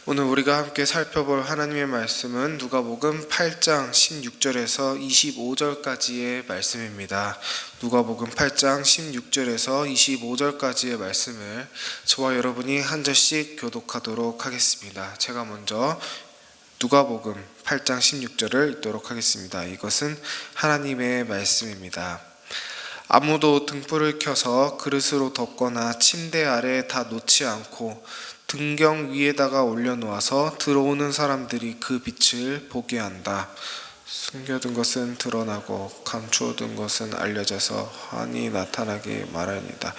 오늘 우리가 함께 살펴볼 하나님의 말씀은 누가복음 8장 16절에서 25절까지의 말씀입니다. 누가복음 8장 16절에서 25절까지의 말씀을 저와 여러분이 한 절씩 교독하도록 하겠습니다. 제가 먼저 누가복음 8장 16절을 읽도록 하겠습니다. 이것은 하나님의 말씀입니다. 아무도 등불을 켜서 그릇으로 덮거나 침대 아래에 다 놓지 않고 등경 위에다가 올려놓아서 들어오는 사람들이 그 빛을 보게 한다. 숨겨둔 것은 드러나고 감추어둔 것은 알려져서 환히 나타나게 마련이다.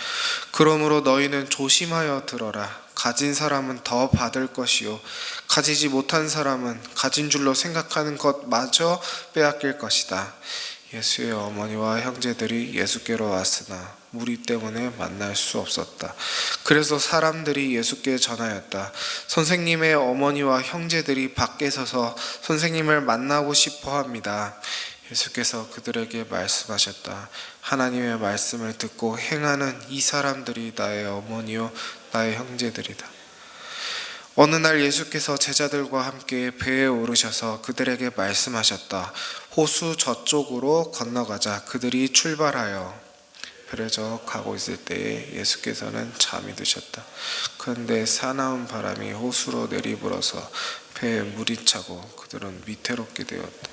그러므로 너희는 조심하여 들어라. 가진 사람은 더 받을 것이요 가지지 못한 사람은 가진 줄로 생각하는 것마저 빼앗길 것이다. 예수의 어머니와 형제들이 예수께로 왔으나 무리 때문에 만날 수 없었다. 그래서 사람들이 예수께 전하였다. 선생님의 어머니와 형제들이 밖에 서서 선생님을 만나고 싶어 합니다. 예수께서 그들에게 말씀하셨다. 하나님의 말씀을 듣고 행하는 이 사람들이 나의 어머니요 나의 형제들이다. 어느 날 예수께서 제자들과 함께 배에 오르셔서 그들에게 말씀하셨다. 호수 저쪽으로 건너가자. 그들이 출발하여 베레저 가고 있을 때에 예수께서는 잠이 드셨다. 그런데 사나운 바람이 호수로 내리불어서 배에 물이 차고 그들은 위태롭게 되었다.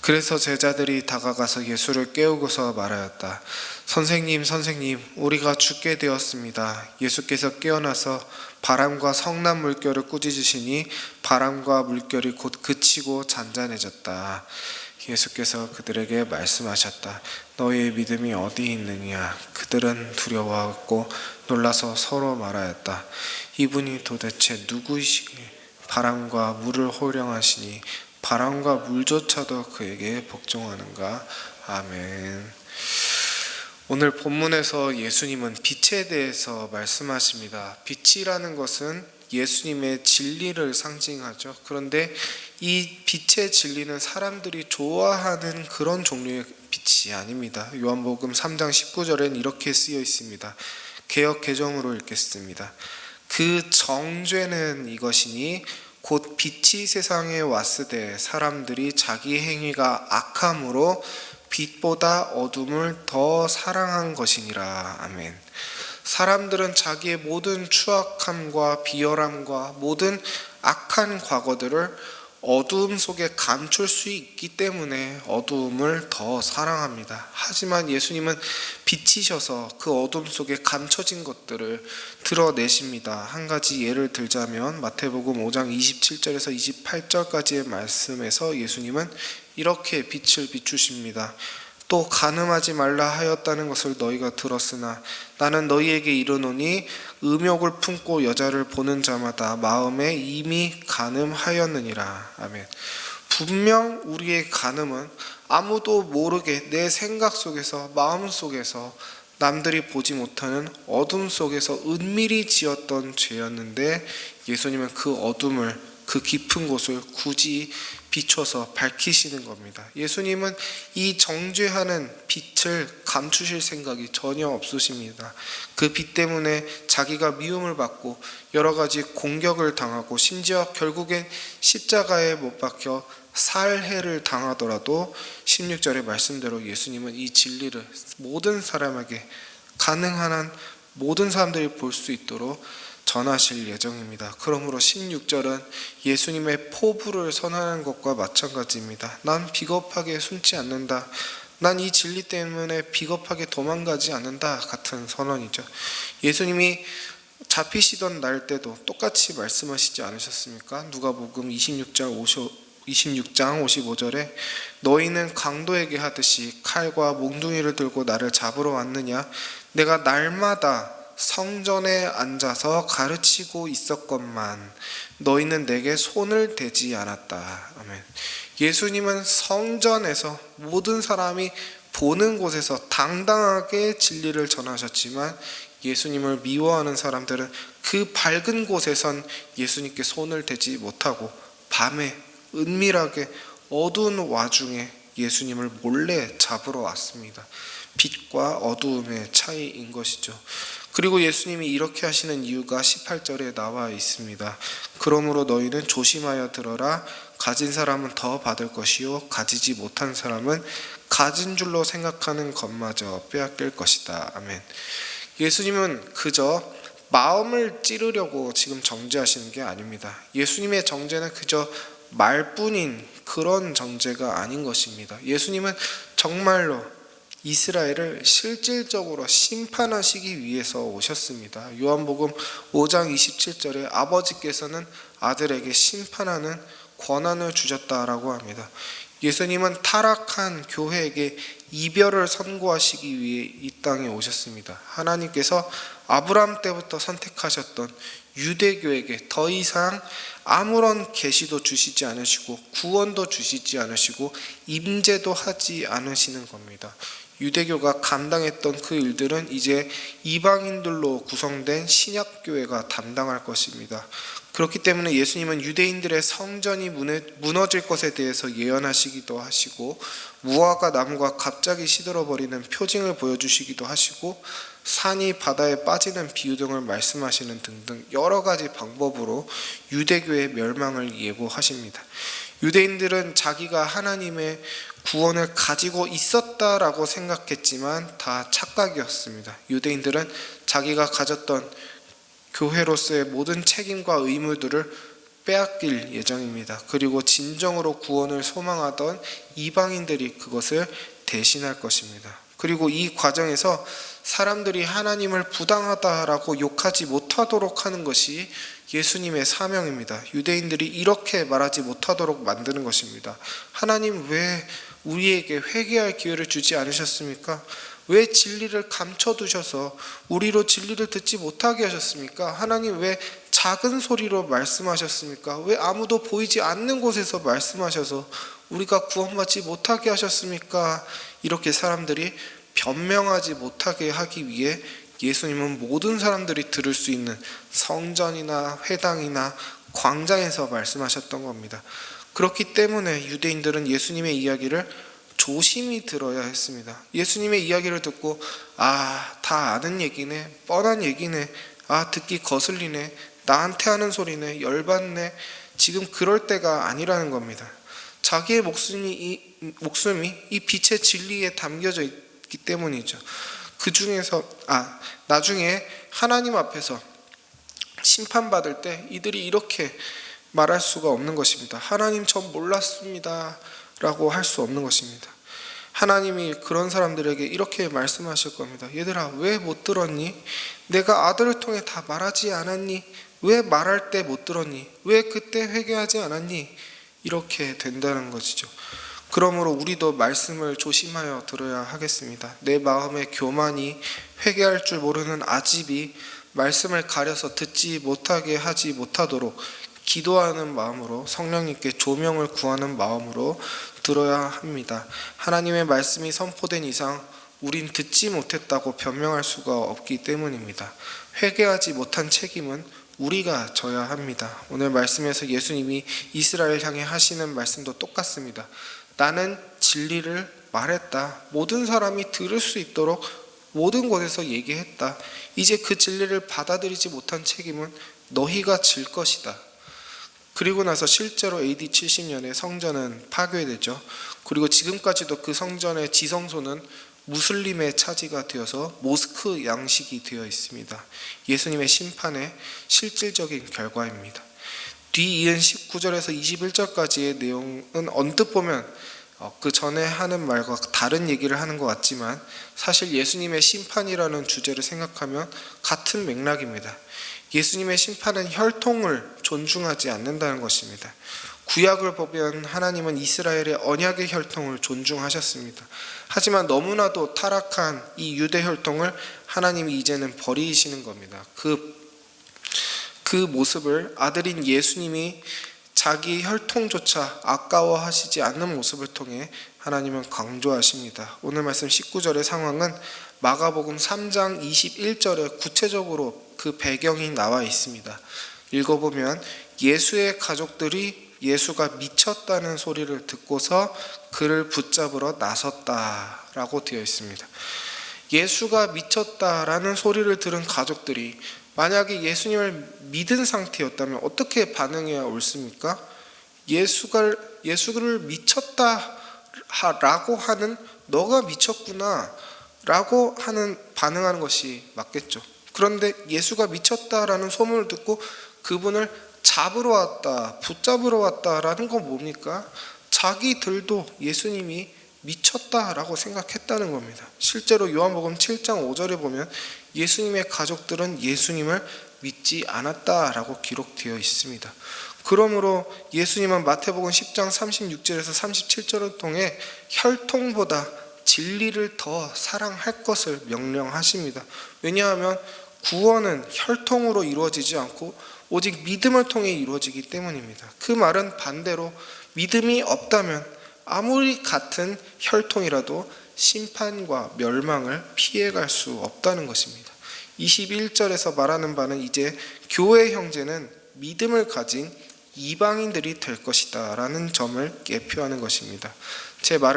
그래서 제자들이 다가가서 예수를 깨우고서 말하였다. 선생님, 우리가 죽게 되었습니다. 예수께서 깨어나서 바람과 성난 물결을 꾸짖으시니 바람과 물결이 곧 그치고 잔잔해졌다. 예수께서 그들에게 말씀하셨다. 너희의 믿음이 어디 있느냐? 그들은 두려워하고 놀라서 서로 말하였다. 이분이 도대체 누구이시기에 바람과 물을 호령하시니 바람과 물조차도 그에게 복종하는가? 아멘. 오늘 본문에서 예수님은 빛에 대해서 말씀하십니다. 빛이라는 것은 예수님의 진리를 상징하죠. 그런데 이 빛의 진리는 사람들이 좋아하는 그런 종류의 빛이 아닙니다. 요한복음 3장 19절엔 이렇게 쓰여 있습니다. 개역 개정으로 읽겠습니다. 그 정죄는 이것이니 곧 빛이 세상에 왔으되 사람들이 자기 행위가 악함으로 빛보다 어둠을 더 사랑한 것이니라. 아멘. 사람들은 자기의 모든 추악함과 비열함과 모든 악한 과거들을 어두움 속에 감출 수 있기 때문에 어두움을 더 사랑합니다. 하지만 예수님은 빛이셔서 그 어둠 속에 감춰진 것들을 드러내십니다. 한 가지 예를 들자면 마태복음 5장 27절에서 28절까지의 말씀에서 예수님은 이렇게 빛을 비추십니다. 또 간음하지 말라 하였다는 것을 너희가 들었으나 나는 너희에게 이르노니 음욕을 품고 여자를 보는 자마다 마음에 이미 간음하였느니라. 아멘. 분명 우리의 간음은 아무도 모르게 내 생각 속에서 마음 속에서 남들이 보지 못하는 어둠 속에서 은밀히 지었던 죄였는데 예수님은 그 어둠을 그 깊은 곳을 굳이 비춰서 밝히시는 겁니다. 예수님은 이 정죄하는 빛을 감추실 생각이 전혀 없으십니다. 그 빛 때문에 자기가 미움을 받고 여러 가지 공격을 당하고 심지어 결국엔 십자가에 못 박혀 살해를 당하더라도 16절의 말씀대로 예수님은 이 진리를 모든 사람에게 가능한 한 모든 사람들이 볼 수 있도록 전하실 예정입니다. 그러므로 16절은 예수님의 포부를 선언하는 것과 마찬가지입니다. 난 비겁하게 숨지 않는다. 난 이 진리 때문에 비겁하게 도망가지 않는다 같은 선언이죠. 예수님이 잡히시던 날 때도 똑같이 말씀하시지 않으셨습니까? 누가복음 26장 55절에 너희는 강도에게 하듯이 칼과 몽둥이를 들고 나를 잡으러 왔느냐? 내가 날마다 성전에 앉아서 가르치고 있었건만 너희는 내게 손을 대지 않았다. 아멘. 예수님은 성전에서 모든 사람이 보는 곳에서 당당하게 진리를 전하셨지만 예수님을 미워하는 사람들은 그 밝은 곳에선 예수님께 손을 대지 못하고 밤에 은밀하게 어두운 와중에 예수님을 몰래 잡으러 왔습니다. 빛과 어두움의 차이인 것이죠. 그리고 예수님이 이렇게 하시는 이유가 18절에 나와 있습니다. 그러므로 너희는 조심하여 들어라. 가진 사람은 더 받을 것이요 가지지 못한 사람은 가진 줄로 생각하는 것마저 빼앗길 것이다. 아멘. 예수님은 그저 마음을 찌르려고 지금 정죄하시는 게 아닙니다. 예수님의 정죄는 그저 말뿐인 그런 정죄가 아닌 것입니다. 예수님은 정말로 이스라엘을 실질적으로 심판하시기 위해서 오셨습니다. 요한복음 5장 27절에 아버지께서는 아들에게 심판하는 권한을 주셨다라고 합니다. 예수님은 타락한 교회에게 이별을 선고하시기 위해 이 땅에 오셨습니다. 하나님께서 아브라함 때부터 선택하셨던 유대교에게 더 이상 아무런 계시도 주시지 않으시고 구원도 주시지 않으시고 임재도 하지 않으시는 겁니다. 유대교가 감당했던 그 일들은 이제 이방인들로 구성된 신약교회가 담당할 것입니다. 그렇기 때문에 예수님은 유대인들의 성전이 무너질 것에 대해서 예언하시기도 하시고 무화과 나무가 갑자기 시들어버리는 표징을 보여주시기도 하시고 산이 바다에 빠지는 비유 등을 말씀하시는 등등 여러 가지 방법으로 유대교의 멸망을 예고하십니다. 유대인들은 자기가 하나님의 구원을 가지고 있었다라고 생각했지만 다 착각이었습니다. 유대인들은 자기가 가졌던 교회로서의 모든 책임과 의무들을 빼앗길 예정입니다. 그리고 진정으로 구원을 소망하던 이방인들이 그것을 대신할 것입니다. 그리고 이 과정에서 사람들이 하나님을 부당하다라고 욕하지 못하도록 하는 것이 예수님의 사명입니다. 유대인들이 이렇게 말하지 못하도록 만드는 것입니다. 하나님 왜 우리에게 회개할 기회를 주지 않으셨습니까? 왜 진리를 감춰두셔서 우리로 진리를 듣지 못하게 하셨습니까? 하나님 왜 작은 소리로 말씀하셨습니까? 왜 아무도 보이지 않는 곳에서 말씀하셔서 우리가 구원받지 못하게 하셨습니까? 이렇게 사람들이 변명하지 못하게 하기 위해 예수님은 모든 사람들이 들을 수 있는 성전이나 회당이나 광장에서 말씀하셨던 겁니다. 그렇기 때문에 유대인들은 예수님의 이야기를 조심히 들어야 했습니다. 예수님의 이야기를 듣고 다 아는 얘기네, 뻔한 얘기네, 듣기 거슬리네, 나한테 하는 소리네, 열받네, 지금 그럴 때가 아니라는 겁니다. 자기의 목숨이 이 빛의 진리에 담겨져 있기 때문이죠. 그 중에서 나중에 하나님 앞에서 심판받을 때 이들이 이렇게 말할 수가 없는 것입니다. 하나님 전 몰랐습니다 라고 할 수 없는 것입니다. 하나님이 그런 사람들에게 이렇게 말씀하실 겁니다. 얘들아 왜 못 들었니? 내가 아들을 통해 다 말하지 않았니? 왜 말할 때 못 들었니? 왜 그때 회개하지 않았니? 이렇게 된다는 것이죠. 그러므로 우리도 말씀을 조심하여 들어야 하겠습니다. 내 마음의 교만이 회개할 줄 모르는 아집이 말씀을 가려서 듣지 못하게 하지 못하도록 기도하는 마음으로 성령님께 조명을 구하는 마음으로 들어야 합니다. 하나님의 말씀이 선포된 이상 우린 듣지 못했다고 변명할 수가 없기 때문입니다. 회개하지 못한 책임은 우리가 져야 합니다. 오늘 말씀에서 예수님이 이스라엘 향해 하시는 말씀도 똑같습니다. 나는 진리를 말했다. 모든 사람이 들을 수 있도록 모든 곳에서 얘기했다. 이제 그 진리를 받아들이지 못한 책임은 너희가 질 것이다. 그리고 나서 실제로 AD 70년에 성전은 파괴되죠. 그리고 지금까지도 그 성전의 지성소는 무슬림의 차지가 되어서 모스크 양식이 되어 있습니다. 예수님의 심판의 실질적인 결과입니다. 뒤이은 19절에서 21절까지의 내용은 언뜻 보면 그 전에 하는 말과 다른 얘기를 하는 것 같지만 사실 예수님의 심판이라는 주제를 생각하면 같은 맥락입니다. 예수님의 심판은 혈통을 존중하지 않는다는 것입니다. 구약을 보면 하나님은 이스라엘의 언약의 혈통을 존중하셨습니다. 하지만 너무나도 타락한 이 유대 혈통을 하나님이 이제는 버리시는 겁니다. 그 모습을 아들인 예수님이 자기 혈통조차 아까워하시지 않는 모습을 통해 하나님은 강조하십니다. 오늘 말씀 19절의 상황은 마가복음 3장 21절에 구체적으로 그 배경이 나와 있습니다. 읽어보면 예수의 가족들이 예수가 미쳤다는 소리를 듣고서 그를 붙잡으러 나섰다라고 되어 있습니다. 예수가 미쳤다라는 소리를 들은 가족들이 만약에 예수님을 믿은 상태였다면 어떻게 반응해야 옳습니까? 예수를 미쳤다라고 하는, 너가 미쳤구나 라고 하는 반응하는 것이 맞겠죠. 그런데 예수가 미쳤다라는 소문을 듣고 그분을 잡으러 왔다, 붙잡으러 왔다라는 건 뭡니까? 자기들도 예수님이 미쳤다라고 생각했다는 겁니다. 실제로 요한복음 7장 5절에 보면 예수님의 가족들은 예수님을 믿지 않았다라고 기록되어 있습니다. 그러므로 예수님은 마태복음 10장 36절에서 37절을 통해 혈통보다 진리를 더 사랑할 것을 명령하십니다. 왜냐하면 구원은 혈통으로 이루어지지 않고 오직 믿음을 통해 이루어지기 때문입니다. 그 말은 반대로 믿음이 없다면 아무리 같은 혈통이라도 심판과 멸망을 피해갈 수 없다는 것입니다. 21절에서 말하는 바는 이제 교회 형제는 믿음을 가진 이방인들이 될 것이다 라는 점을 예표하는 것입니다. 제가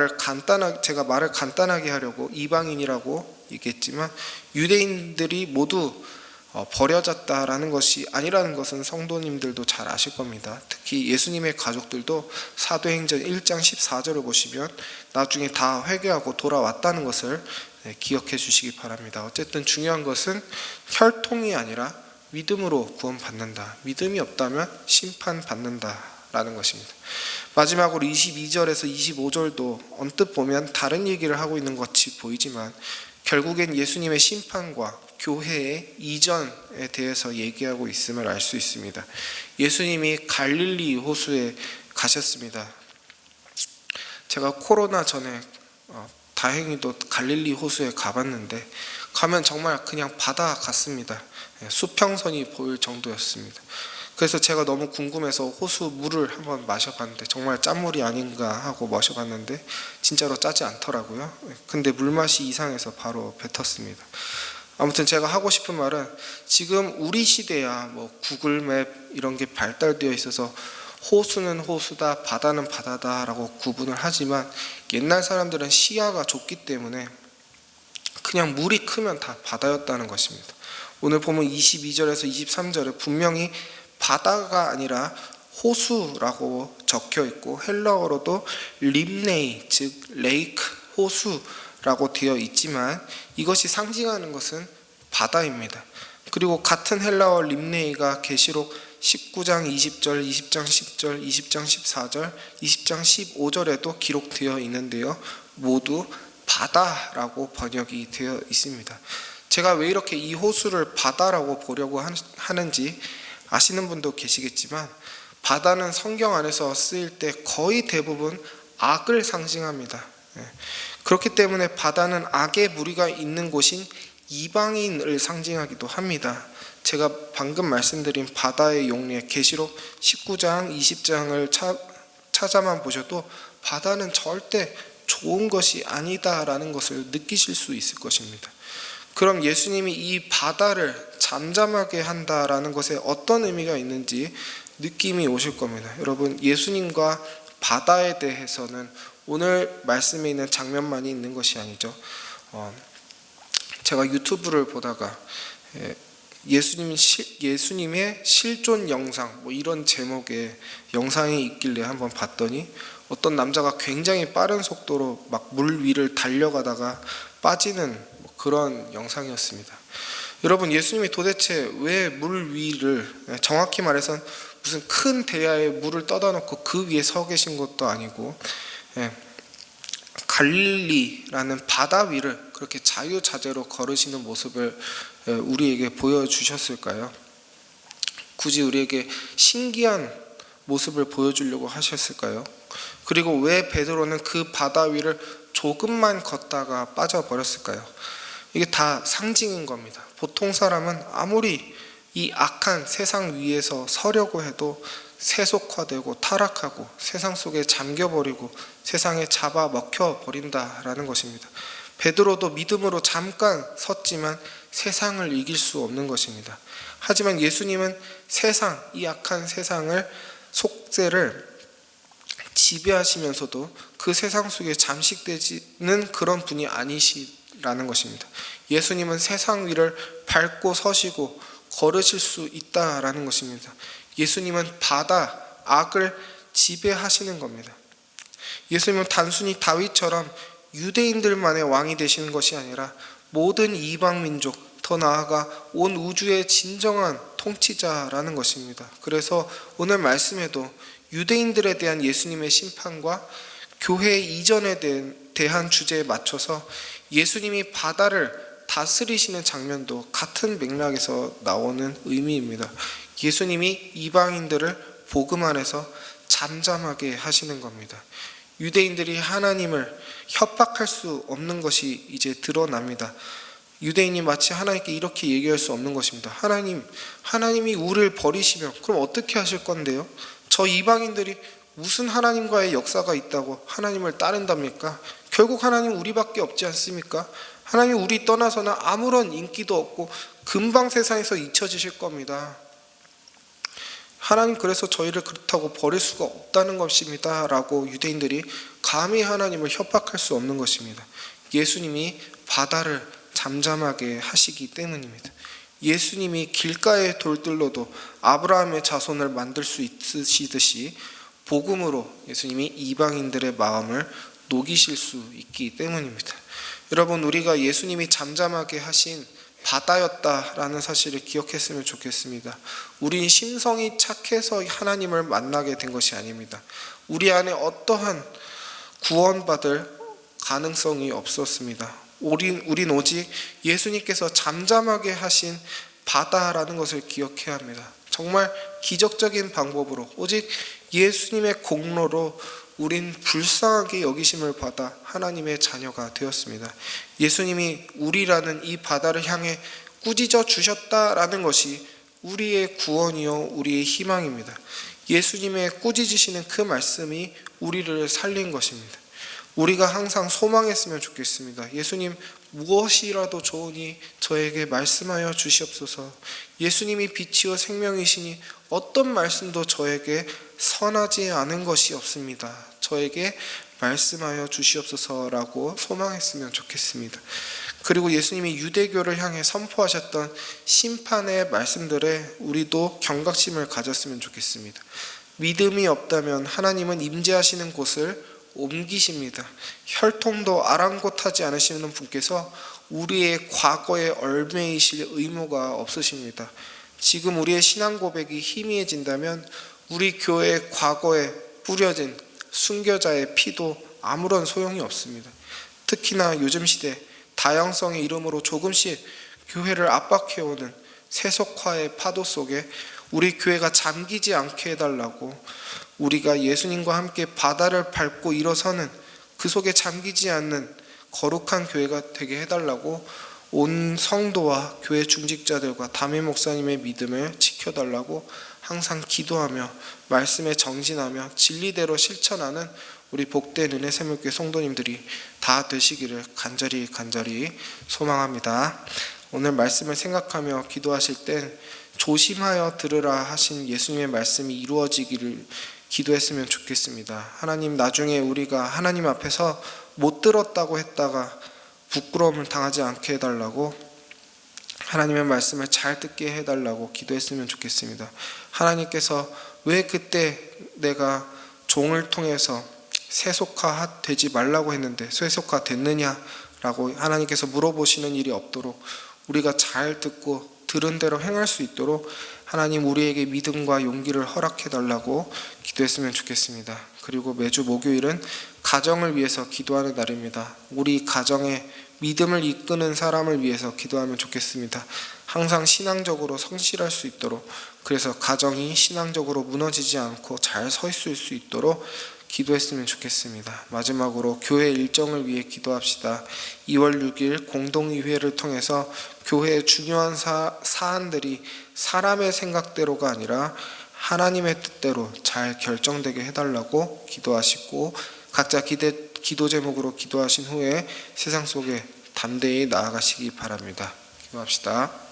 말을 간단하게 하려고 이방인이라고 얘기했지만 유대인들이 모두 버려졌다라는 것이 아니라는 것은 성도님들도 잘 아실 겁니다. 특히 예수님의 가족들도 사도행전 1장 14절을 보시면 나중에 다 회개하고 돌아왔다는 것을 기억해 주시기 바랍니다. 어쨌든 중요한 것은 혈통이 아니라 믿음으로 구원받는다. 믿음이 없다면 심판받는다라는 것입니다. 마지막으로 22절에서 25절도 언뜻 보면 다른 얘기를 하고 있는 것 같이 보이지만 결국엔 예수님의 심판과 교회의 이전에 대해서 얘기하고 있음을 알 수 있습니다. 예수님이 갈릴리 호수에 가셨습니다. 제가 코로나 전에 다행히도 갈릴리 호수에 가봤는데 가면 정말 그냥 바다 같습니다. 수평선이 보일 정도였습니다. 그래서 제가 너무 궁금해서 호수 물을 한번 마셔봤는데 정말 짠물이 아닌가 하고 마셔봤는데 진짜로 짜지 않더라고요. 근데 물맛이 이상해서 바로 뱉었습니다. 아무튼 제가 하고 싶은 말은 지금 우리 시대야 뭐 구글맵 이런 게 발달되어 있어서 호수는 호수다, 바다는 바다다라고 구분을 하지만 옛날 사람들은 시야가 좁기 때문에 그냥 물이 크면 다 바다였다는 것입니다. 오늘 보면 22절에서 23절에 분명히 바다가 아니라 호수라고 적혀 있고 헬라어로도 림네이, 즉 레이크, 호수라고 되어 있지만 이것이 상징하는 것은 바다입니다. 그리고 같은 헬라어 림네이가 계시록 19장 20절, 20장 10절, 20장 14절, 20장 15절에도 기록되어 있는데요. 모두 바다라고 번역이 되어 있습니다. 제가 왜 이렇게 이 호수를 바다라고 보려고 하는지 아시는 분도 계시겠지만 바다는 성경 안에서 쓰일 때 거의 대부분 악을 상징합니다. 그렇기 때문에 바다는 악의 무리가 있는 곳인 이방인을 상징하기도 합니다. 제가 방금 말씀드린 바다의 용례 계시록 19장, 20장을 찾아만 보셔도 바다는 절대 좋은 것이 아니다라는 것을 느끼실 수 있을 것입니다. 그럼 예수님이 이 바다를 잠잠하게 한다라는 것에 어떤 의미가 있는지 느낌이 오실 겁니다. 여러분, 예수님과 바다에 대해서는 오늘 말씀에 있는 장면만이 있는 것이 아니죠. 제가 유튜브를 보다가 예수님의 실존 영상 뭐 이런 제목의 영상이 있길래 한번 봤더니 어떤 남자가 굉장히 빠른 속도로 막 물 위를 달려가다가 빠지는 그런 영상이었습니다. 여러분, 예수님이 도대체 왜 물 위를, 정확히 말해서 무슨 큰 대야에 물을 떠다 놓고 그 위에 서 계신 것도 아니고 갈릴리라는 바다 위를 그렇게 자유자재로 걸으시는 모습을 우리에게 보여주셨을까요? 굳이 우리에게 신기한 모습을 보여주려고 하셨을까요? 그리고 왜 베드로는 그 바다 위를 조금만 걷다가 빠져버렸을까요? 이게 다 상징인 겁니다. 보통 사람은 아무리 이 악한 세상 위에서 서려고 해도 세속화되고 타락하고 세상 속에 잠겨버리고 세상에 잡아먹혀버린다라는 것입니다. 베드로도 믿음으로 잠깐 섰지만 세상을 이길 수 없는 것입니다. 하지만 예수님은 세상, 이 악한 세상을, 속세를 지배하시면서도 그 세상 속에 잠식되지는 그런 분이 것이라는 것입니다. 예수님은 세상 위를 밟고 서시고 걸으실 수 있다라는 것입니다. 예수님은 바다, 악을 지배하시는 겁니다. 예수님은 단순히 다윗처럼 유대인들만의 왕이 되시는 것이 아니라 모든 이방 민족, 더 나아가 온 우주의 진정한 통치자라는 것입니다. 그래서 오늘 말씀에도 유대인들에 대한 예수님의 심판과 교회 이전에 대한 주제에 맞춰서 예수님이 바다를 다스리시는 장면도 같은 맥락에서 나오는 의미입니다. 예수님이 이방인들을 복음 안에서 잠잠하게 하시는 겁니다. 유대인들이 하나님을 협박할 수 없는 것이 이제 드러납니다. 유대인이 마치 하나님께 이렇게 얘기할 수 없는 것입니다. 하나님이 우리를 버리시면 그럼 어떻게 하실 건데요? 저 이방인들이 무슨 하나님과의 역사가 있다고 하나님을 따른답니까? 결국 하나님 우리밖에 없지 않습니까? 하나님 우리 떠나서는 아무런 인기도 없고 금방 세상에서 잊혀지실 겁니다. 하나님 그래서 저희를 그렇다고 버릴 수가 없다는 것입니다 라고 유대인들이 감히 하나님을 협박할 수 없는 것입니다. 예수님이 바다를 잠잠하게 하시기 때문입니다. 예수님이 길가의 돌들로도 아브라함의 자손을 만들 수 있으시듯이 복음으로 예수님이 이방인들의 마음을 녹이실 수 있기 때문입니다. 여러분, 우리가 예수님이 잠잠하게 하신 바다였다라는 사실을 기억했으면 좋겠습니다. 우린 심성이 착해서 하나님을 만나게 된 것이 아닙니다. 우리 안에 어떠한 구원받을 가능성이 없었습니다. 우린 오직 예수님께서 잠잠하게 하신 바다라는 것을 기억해야 합니다. 정말 기적적인 방법으로 오직 예수님의 공로로 우린 불쌍하게 여기심을 받아 하나님의 자녀가 되었습니다. 예수님이 우리라는 이 바다를 향해 꾸짖어 주셨다라는 것이 우리의 구원이요 우리의 희망입니다. 예수님의 꾸짖으시는 그 말씀이 우리를 살린 것입니다. 우리가 항상 소망했으면 좋겠습니다. 예수님, 무엇이라도 좋으니 저에게 말씀하여 주시옵소서. 예수님이 빛이요 생명이시니 어떤 말씀도 저에게 선하지 않은 것이 없습니다. 저에게 말씀하여 주시옵소서라고 소망했으면 좋겠습니다. 그리고 예수님이 유대교를 향해 선포하셨던 심판의 말씀들에 우리도 경각심을 가졌으면 좋겠습니다. 믿음이 없다면 하나님은 임재하시는 곳을 옮기십니다. 혈통도 아랑곳하지 않으시는 분께서 우리의 과거에 얽매이실 의무가 없으십니다. 지금 우리의 신앙 고백이 희미해진다면 우리 교회의 과거에 뿌려진 순교자의 피도 아무런 소용이 없습니다. 특히나 요즘 시대 다양성의 이름으로 조금씩 교회를 압박해오는 세속화의 파도 속에 우리 교회가 잠기지 않게 해달라고, 우리가 예수님과 함께 바다를 밟고 일어서는 그 속에 잠기지 않는 거룩한 교회가 되게 해달라고 온 성도와 교회 중직자들과 담임 목사님의 믿음을 지켜달라고 항상 기도하며 말씀에 정진하며 진리대로 실천하는 우리 복된 은혜 새물교회 성도님들이 다 되시기를 간절히 소망합니다. 오늘 말씀을 생각하며 기도하실 땐 조심하여 들으라 하신 예수님의 말씀이 이루어지기를 기도했으면 좋겠습니다. 하나님, 나중에 우리가 하나님 앞에서 못 들었다고 했다가 부끄러움을 당하지 않게 해달라고, 하나님의 말씀을 잘 듣게 해달라고 기도했으면 좋겠습니다. 하나님께서 왜 그때 내가 종을 통해서 세속화 되지 말라고 했는데 세속화 됐느냐라고 하나님께서 물어보시는 일이 없도록 우리가 잘 듣고 들은 대로 행할 수 있도록 하나님 우리에게 믿음과 용기를 허락해달라고 기도했으면 좋겠습니다. 그리고 매주 목요일은 가정을 위해서 기도하는 날입니다. 우리 가정에 믿음을 이끄는 사람을 위해서 기도하면 좋겠습니다. 항상 신앙적으로 성실할 수 있도록, 그래서 가정이 신앙적으로 무너지지 않고 잘 서 있을 수 있도록 기도했으면 좋겠습니다. 마지막으로 교회 일정을 위해 기도합시다. 2월 6일 공동의회를 통해서 교회의 중요한 사안들이 사람의 생각대로가 아니라 하나님의 뜻대로 잘 결정되게 해달라고 기도하시고, 각자 기도 제목으로 기도하신 후에 세상 속에 담대히 나아가시기 바랍니다. 기도합시다.